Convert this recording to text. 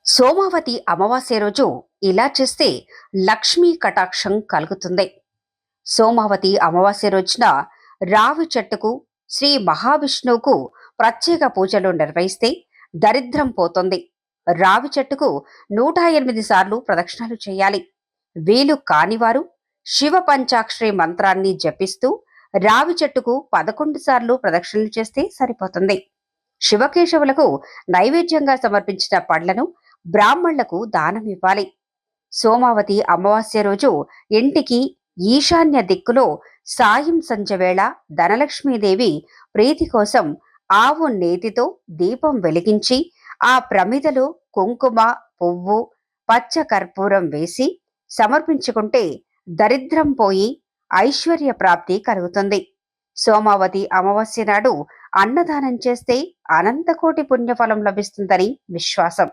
సోమావతి అమావాస్య రోజు ఇలా చేస్తే లక్ష్మీ కటాక్షం కలుగుతుంది. సోమావతి అమావాస్య రోజున రావి చెట్టుకు శ్రీ మహావిష్ణువుకు ప్రత్యేక పూజలు నిర్వహిస్తే దరిద్రం పోతుంది. రావి చెట్టుకు 108 సార్లు ప్రదక్షిణాలు చేయాలి. వీలు కానివారు శివ పంచాక్షరి మంత్రాన్ని జపిస్తూ రావి చెట్టుకు 11 సార్లు ప్రదక్షిణలు చేస్తే సరిపోతుంది. శివకేశవులకు నైవేద్యంగా సమర్పించిన పండ్లను బ్రాహ్మణులకు దానమివ్వాలి. సోమావతి అమావాస్య రోజు ఇంటికి ఈశాన్య దిక్కులో సాయం సంధ్యవేళ ధనలక్ష్మీదేవి ప్రీతి కోసం ఆవు నేతితో దీపం వెలిగించి ఆ ప్రమిదలో కుంకుమ, పువ్వు, పచ్చ కర్పూరం వేసి సమర్పించుకుంటే దరిద్రం పోయి ఐశ్వర్య ప్రాప్తి కలుగుతుంది. సోమావతి అమావాస్య నాడు అన్నదానం చేస్తే అనంతకోటి పుణ్యఫలం లభిస్తుందని విశ్వాసం.